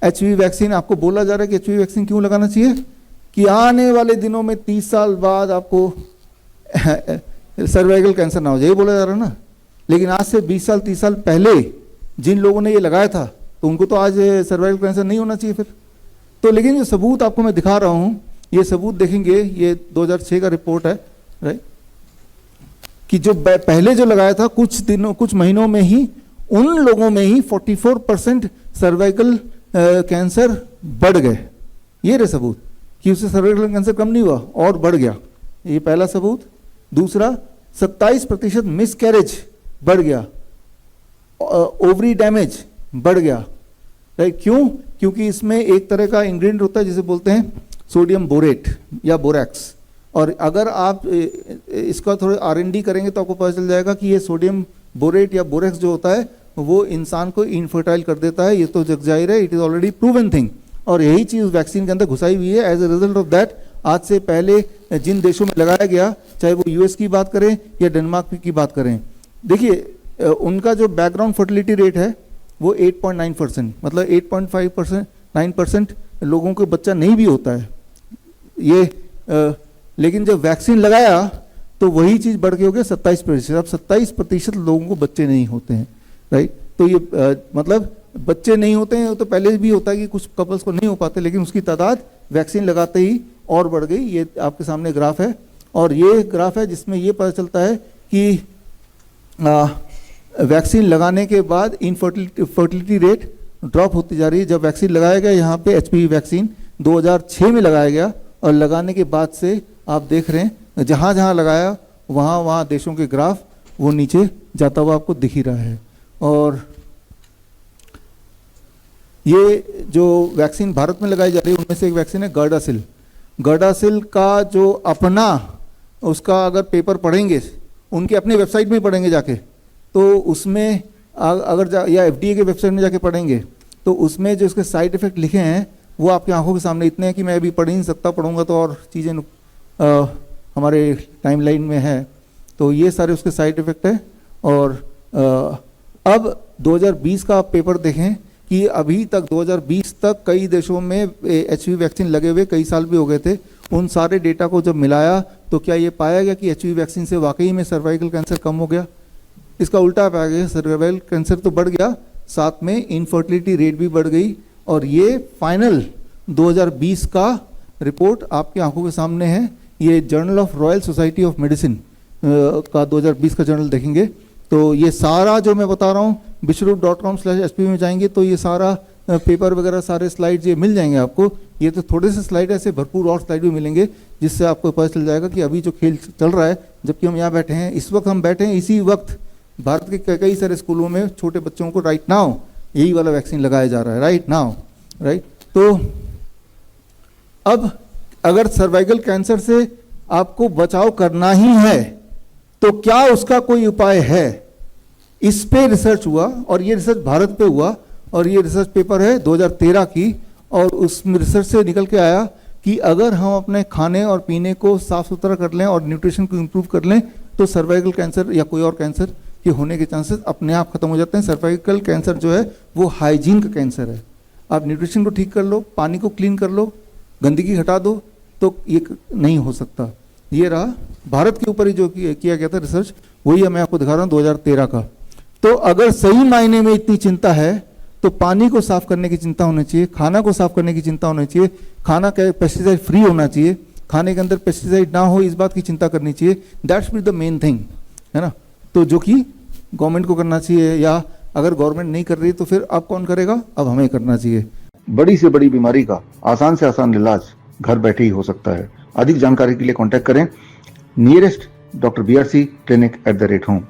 HPV vaccine आपको बोला जा रहा है कि एचपीवी वैक्सीन क्यों लगाना चाहिए कि आने वाले दिनों में 30 साल बाद आपको सर्वाइकल कैंसर ना हो जाए, ये बोला जा रहा है ना। लेकिन आज से 20 साल 30 साल पहले जिन लोगों ने ये लगाया था तो उनको तो आज सर्वाइकल कैंसर नहीं होना चाहिए फिर। तो लेकिन ये सबूत आपको मैं दिखा रहा हूँ, ये सबूत देखेंगे, ये 2006 का रिपोर्ट है, राइट, कि जो पहले जो लगाया था कुछ महीनों में ही उन लोगों में ही 44% सर्वाइकल कैंसर बढ़ गए। ये रहे सबूत कि उससे सर्वाइकल कैंसर कम नहीं हुआ और बढ़ गया, ये पहला सबूत। दूसरा, 27% मिसकैरेज बढ़ गया, ओवरी डैमेज बढ़ गया, राइट। क्यों? क्योंकि इसमें एक तरह का इंग्रेडिएंट होता है जिसे बोलते हैं सोडियम बोरेट या बोरैक्स, और अगर आप इसका थोड़ा R&D करेंगे तो आपको पता चल जाएगा कि ये सोडियम बोरेट या बोरैक्स जो होता है वो इंसान को इनफर्टाइल कर देता है। ये तो जग जाहिर है, it is already proven thing, और यही चीज़ वैक्सीन के अंदर घुसाई हुई है। As a result of that आज से पहले जिन देशों में लगाया गया, चाहे वो US की बात करें या डेनमार्क की बात करें, देखिए उनका जो बैकग्राउंड फर्टिलिटी रेट है वो 8.9%, मतलब 8.5% 9% लोगों को बच्चा नहीं भी होता है ये। लेकिन जब वैक्सीन लगाया तो वही चीज़ बढ़ के हो गया 27%। अब 27% लोगों को बच्चे नहीं होते हैं, राइट। तो ये मतलब बच्चे नहीं होते हैं, तो पहले भी होता है कि कुछ कपल्स को नहीं हो पाते, लेकिन उसकी तादाद वैक्सीन लगाते ही और बढ़ गई। ये आपके सामने ग्राफ है, और ये ग्राफ है जिसमें ये पता चलता है कि वैक्सीन लगाने के बाद फर्टिलिटी रेट ड्रॉप होती जा रही है। जब वैक्सीन लगाया गया, यहाँ पे एचपीवी वैक्सीन 2006 में लगाया गया, और लगाने के बाद से आप देख रहे हैं जहाँ जहाँ लगाया वहाँ देशों के ग्राफ वो नीचे जाता हुआ आपको दिख ही रहा है। और ये जो वैक्सीन भारत में लगाई जा रही है उनमें से एक वैक्सीन है गर्डासिल। गर्डासिल का जो अपना उसका अगर पेपर पढ़ेंगे, उनके अपने वेबसाइट में पढ़ेंगे जाके, तो उसमें अगर या FDA के वेबसाइट में जाके पढ़ेंगे तो उसमें जो उसके साइड इफ़ेक्ट लिखे हैं वो आपकी आंखों के सामने इतने हैं कि मैं अभी पढ़ ही नहीं सकता, पढ़ूंगा तो और चीज़ें हमारे टाइमलाइन में है। तो ये सारे उसके साइड इफ़ेक्ट है। और अब 2020 का आप पेपर देखें कि अभी तक 2020 तक कई देशों में एचपीवी वैक्सीन लगे हुए कई साल भी हो गए थे। उन सारे डेटा को जब मिलाया तो क्या ये पाया गया कि एचपीवी वैक्सीन से वाकई में सर्वाइकल कैंसर कम हो गया? इसका उल्टा पाया गया, सर्वाइकल कैंसर तो बढ़ गया, साथ में इनफर्टिलिटी रेट भी बढ़ गई। और ये फाइनल 2020 का रिपोर्ट आपकी आंखों के सामने है। ये journal of royal society of medicine का 2020 का जर्नल देखेंगे तो ये सारा जो मैं बता रहा हूँ विश्वरूप.com/SPV में जाएंगे तो ये सारा पेपर वगैरह सारे स्लाइड्स ये मिल जाएंगे आपको। ये तो थोड़े से स्लाइड ऐसे भरपूर और स्लाइड भी मिलेंगे जिससे आपको पता चल जाएगा कि अभी जो खेल चल रहा है, जबकि हम यहाँ बैठे हैं, इस वक्त हम बैठे हैं, इसी वक्त भारत के कई सारे स्कूलों में छोटे बच्चों को राइट नाउ यही वाला वैक्सीन लगाया जा रहा है, राइट नाउ, राइट। तो अब अगर सर्वाइकल कैंसर से आपको बचाव करना ही है तो क्या उसका कोई उपाय है? इस पे रिसर्च हुआ और ये रिसर्च भारत पे हुआ, और ये रिसर्च पेपर है 2013 की, और उस रिसर्च से निकल के आया कि अगर हम अपने खाने और पीने को साफ सुथरा कर लें और न्यूट्रिशन को इम्प्रूव कर लें तो सर्वाइकल कैंसर या कोई और कैंसर के होने के चांसेस अपने आप खत्म हो जाते हैं। सर्वाइकल कैंसर जो है वो हाइजीन का कैंसर है। आप न्यूट्रिशन को ठीक कर लो, पानी को क्लीन कर लो, गंदगी हटा दो, तो ये नहीं हो सकता। ये रहा भारत के ऊपर ही जो किया गया था रिसर्च, वही मैं आपको दिखा रहा हूँ 2013 का। तो अगर सही मायने में इतनी चिंता है तो पानी को साफ करने की चिंता होनी चाहिए, खाना को साफ करने की चिंता होनी चाहिए, खाना पेस्टिसाइड फ्री होना चाहिए, खाने के अंदर पेस्टिसाइड ना हो इस बात की चिंता करनी चाहिए। That's be the main thing, है ना। तो जो कि गवर्नमेंट को करना चाहिए, या अगर गवर्नमेंट नहीं कर रही तो फिर अब कौन करेगा? अब हमें करना चाहिए। बड़ी से बड़ी बीमारी का आसान से आसान इलाज घर बैठे ही हो सकता है। अधिक जानकारी के लिए कांटेक्ट करें नियरेस्ट डॉक्टर BRC clinic@home।